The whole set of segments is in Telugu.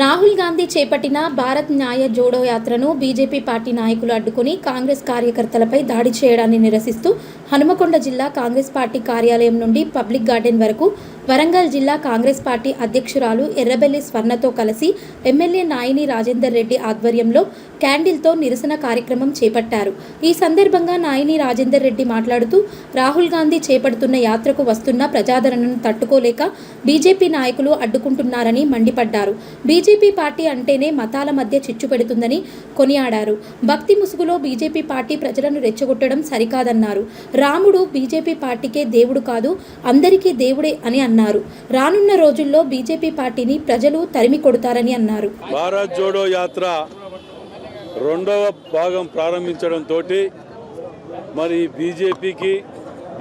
రాహుల్ గాంధీ చేపట్టిన భారత్ న్యాయ జోడో యాత్రను బీజేపీ పార్టీ నాయకులు అడ్డుకుని కాంగ్రెస్ కార్యకర్తలపై దాడి చేయడాన్ని నిరసిస్తూ హనుమకొండ జిల్లా కాంగ్రెస్ పార్టీ కార్యాలయం నుండి పబ్లిక్ గార్డెన్ వరకు వరంగల్ జిల్లా కాంగ్రెస్ పార్టీ అధ్యక్షురాలు ఎర్రబెల్లి స్వర్ణతో కలిసి ఎమ్మెల్యే నాయిని రాజేందర్ రెడ్డి ఆధ్వర్యంలో క్యాండిల్తో నిరసన కార్యక్రమం చేపట్టారు. ఈ సందర్భంగా నాయిని రాజేందర్ రెడ్డి మాట్లాడుతూ రాహుల్ గాంధీ చేపడుతున్న యాత్రకు వస్తున్న ప్రజాదరణను తట్టుకోలేక బీజేపీ నాయకులు అడ్డుకుంటున్నారని మండిపడ్డారు. బీజేపీ పార్టీ అంటేనే మతాల మధ్య చిచ్చు పెడుతుందని కొనియాడారు. భక్తి ముసుగులో బీజేపీ పార్టీ ప్రజలను రెచ్చగొట్టడం సరికాదన్నారు. రాముడు బీజేపీ పార్టీకే దేవుడు కాదు, అందరికీ దేవుడే అని అన్నారు. రానున్న రోజుల్లో బీజేపీ పార్టీని ప్రజలు తరిమి కొడతారని అన్నారు. భారత్ జోడో యాత్ర రెండవ భాగం ప్రారంభించడంతో మరి బీజేపీకి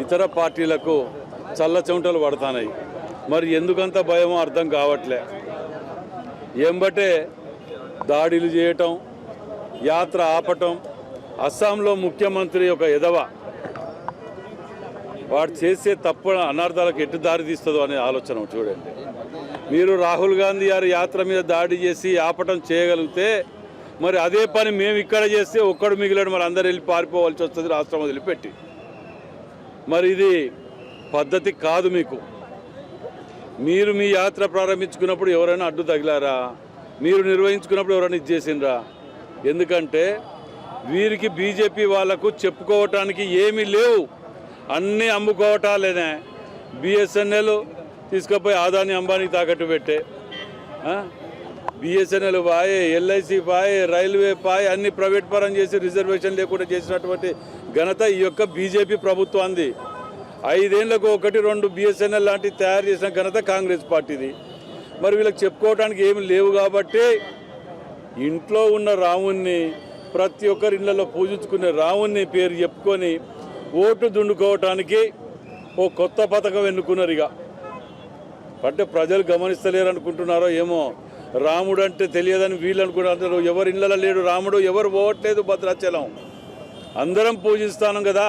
ఇతర పార్టీలకు చల్ల చెమటలు పడుతున్నాయి. మరి ఎందుకంత భయమో అర్థం కావట్లే. ఎంబటే దాడులు చేయటం, యాత్ర ఆపటం, అస్సాంలో ముఖ్యమంత్రి ఒక ఎదవ వాడు చేసే తప్పు అనర్థాలకు ఎటు దారి తీస్తుందో అనే ఆలోచన చూడండి. మీరు రాహుల్ గాంధీ గారి యాత్ర మీద దాడి చేసి ఆపటం చేయగలిగితే మరి అదే పని మేము ఇక్కడ చేస్తే ఒక్కడు మిగిలాడు, మరి అందరు వెళ్ళి పారిపోవాల్సి వస్తుంది రాష్ట్రం వదిలిపెట్టి. మరి ఇది పద్ధతి కాదు. మీరు మీ యాత్ర ప్రారంభించుకున్నప్పుడు ఎవరైనా అడ్డు తగిలారా? మీరు నిర్వహించుకున్నప్పుడు ఎవరైనా ఇది చేసిండ్రా? ఎందుకంటే వీరికి బీజేపీ వాళ్లకు చెప్పుకోవటానికి ఏమీ లేవు, అన్నీ అమ్ముకోవటాలేనే. బిఎస్ఎన్ఎల్ తీసుకుపోయి ఆదాని అంబానీ తాకట్టు పెట్టే, బిఎస్ఎన్ఎల్ పాయే, ఎల్ఐసి పాయే, రైల్వే పాయే, అన్ని ప్రైవేట్ పరం చేసి రిజర్వేషన్ లేకుండా చేసినటువంటి ఘనత ఈ యొక్క బీజేపీ ప్రభుత్వాన్ని. 5 ఏళ్లకు 1-2 బిఎస్ఎన్ఎల్ లాంటివి తయారు చేసిన ఘనత కాంగ్రెస్ పార్టీది. మరి వీళ్ళకి చెప్పుకోవడానికి ఏమి లేవు కాబట్టి ఇంట్లో ఉన్న రాముణ్ణి, ప్రతి ఒక్కరి ఇళ్లలో పూజించుకునే రాముణ్ణి పేరు చెప్పుకొని ఓటు దున్నుకోవటానికి ఓ కొత్త పథకం ఎన్నుకున్నారు. ఇక అంటే ప్రజలు గమనిస్తలేరు అనుకుంటున్నారో ఏమో. రాముడు అంటే తెలియదని వీళ్ళు అనుకుంటారు. ఎవరి ఇళ్లలో లేడు రాముడు, ఎవరు పోవట్లేదు భద్రాచలం, అందరం పూజిస్తాను కదా.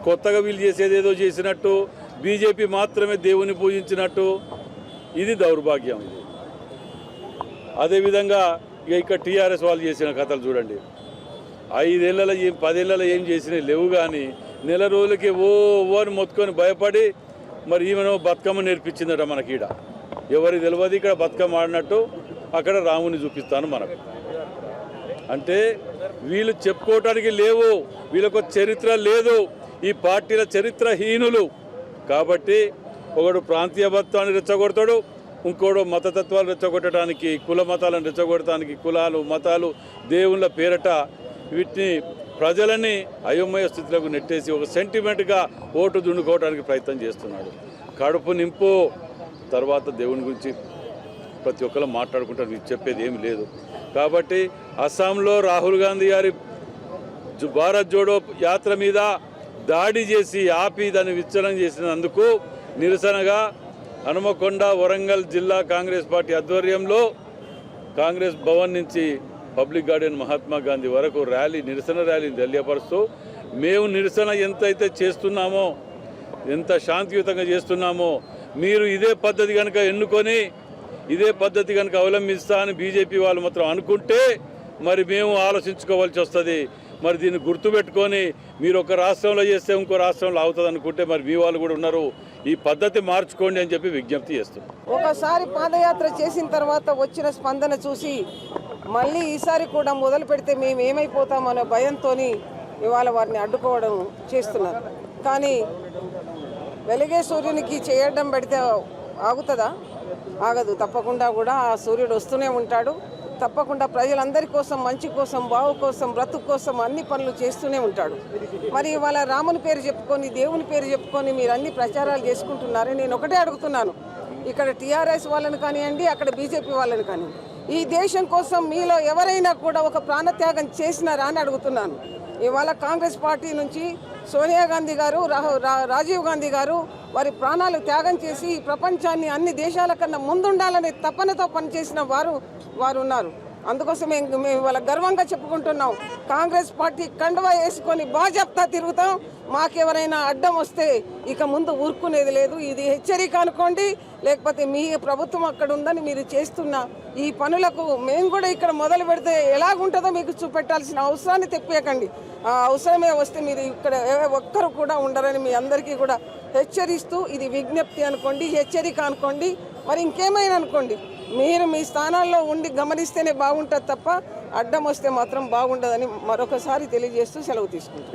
కొత్తగా వీళ్ళు చేసేది ఏదో చేసినట్టు, బీజేపీ మాత్రమే దేవుని పూజించినట్టు, ఇది దౌర్భాగ్యం. ఇది అదేవిధంగా ఇక టీఆర్ఎస్ వాళ్ళు చేసిన కథలు చూడండి. 5 ఏళ్లలో 10 ఏళ్లలో ఏం చేసినా లేవు, కానీ నెల రోజులకి ఓ అని మొత్తుకొని భయపడి మరి ఈమెను బతుకమ్మ నేర్పించిందట మనకీడ. ఎవరికి తెలియదు ఇక్కడ బతుకమ్మ ఆడినట్టు అక్కడ రాముని చూపిస్తాను మనకు. అంటే వీళ్ళు చెప్పుకోవటానికి లేవు, వీళ్ళకు చరిత్ర లేదు. ఈ పార్టీల చరిత్రహీనులు కాబట్టి ఒకడు ప్రాంతీయభత్వాన్ని రెచ్చగొడతాడు, ఇంకోడు మతతత్వాలు రెచ్చగొట్టడానికి, కుల మతాలను రెచ్చగొట్టడానికి, కులాలు మతాలు దేవుళ్ళ పేరట వీటిని ప్రజలని అయోమయ స్థితిలోకి నెట్టేసి ఒక సెంటిమెంట్గా ఓటు దున్నుకోవడానికి ప్రయత్నం చేస్తున్నాడు. కడుపు నింపు తర్వాత దేవుని గురించి ప్రతి ఒక్కరు మాట్లాడుకుంటారు, మీకు చెప్పేది ఏమి లేదు. కాబట్టి అస్సాంలో రాహుల్ గాంధీ గారి భారత్ జోడో యాత్ర మీద దాడి చేసి ఆపి దాన్ని విచ్ఛిన్నం చేసినందుకు నిరసనగా హనుమకొండ వరంగల్ జిల్లా కాంగ్రెస్ పార్టీ ఆధ్వర్యంలో కాంగ్రెస్ భవన్ నుంచి పబ్లిక్ గార్డెన్ మహాత్మా గాంధీ వరకు నిరసన ర్యాలీని తెలియపరుస్తూ మేము నిరసన ఎంతైతే చేస్తున్నామో, ఎంత శాంతియుతంగా చేస్తున్నామో, మీరు ఇదే పద్ధతి కనుక ఎన్నుకొని ఇదే పద్ధతి కనుక అవలంబిస్తా అని బీజేపీ వాళ్ళు మాత్రం అనుకుంటే మరి మేము ఆలోచించుకోవాల్సి వస్తుంది. మరి దీన్ని గుర్తుపెట్టుకొని మీరు ఒక రాష్ట్రంలో చేస్తే ఇంకో రాష్ట్రంలో అవుతుంది అనుకుంటే మరి మీ వాళ్ళు కూడా ఉన్నారు, ఈ పద్ధతి మార్చుకోండి అని చెప్పి విజ్ఞప్తి చేస్తున్నాం. ఒకసారి పాదయాత్ర చేసిన తర్వాత వచ్చిన స్పందన చూసి మళ్ళీ ఈసారి కూడా మొదలు పెడితే మేము ఏమైపోతామనే భయంతో ఇవాళ వారిని అడ్డుకోవడం చేస్తున్నారు. కానీ వెలిగే సూర్యునికి చేయడం పెడితే ఆగుతుందా? ఆగదు. తప్పకుండా కూడా ఆ సూర్యుడు వస్తూనే ఉంటాడు. తప్పకుండా ప్రజలందరి కోసం, మంచి కోసం, బావు కోసం, బ్రతుకు కోసం అన్ని పనులు చేస్తూనే ఉంటాడు. మరి ఇవాళ రాముని పేరు చెప్పుకొని, దేవుని పేరు చెప్పుకొని మీరు అన్ని ప్రచారాలు చేసుకుంటున్నారు. నేను ఒకటే అడుగుతున్నాను, ఇక్కడ టీఆర్ఎస్ వాళ్ళని కానివ్వండి, అక్కడ బీజేపీ వాళ్ళని కానివ్వండి, ఈ దేశం కోసం మీలో ఎవరైనా కూడా ఒక ప్రాణత్యాగం చేసినారా అని అడుగుతున్నాను. ఇవాళ కాంగ్రెస్ పార్టీ నుంచి సోనియా గాంధీ గారు, రాజీవ్ గాంధీ గారు వారి ప్రాణాలు త్యాగం చేసి ప్రపంచాన్ని అన్ని దేశాల కన్నా ముందుండాలనే తపనతో పనిచేసిన వారు ఉన్నారు. అందుకోసం మేము ఇవాళ గర్వంగా చెప్పుకుంటున్నాం, కాంగ్రెస్ పార్టీ కండువా వేసుకొని బాజాప్తా తిరుగుతాం. మాకెవరైనా అడ్డం వస్తే ఇక ముందు ఊరుకునేది లేదు. ఇది హెచ్చరిక అనుకోండి, లేకపోతే మీ ప్రభుత్వం అక్కడ ఉందని మీరు చేస్తున్న ఈ పనులకు మేము కూడా ఇక్కడ మొదలు పెడితే ఎలాగుంటుందో మీకు చూపెట్టాల్సిన అవసరాన్ని తెప్పేయకండి. ఆ అవసరమే వస్తే మీరు ఇక్కడ ఒక్కరు కూడా ఉండరని మీ అందరికీ కూడా హెచ్చరిస్తూ, ఇది విజ్ఞప్తి అనుకోండి, హెచ్చరిక అనుకోండి, మరి ఇంకేమైనా అనుకోండి. మీరు మీ స్థానాల్లో ఉండి గమనిస్తేనే బాగుంటుంది తప్ప అడ్డం వస్తే మాత్రం బాగుండదని మరొకసారి తెలియజేస్తూ సెలవు తీసుకుంటాం.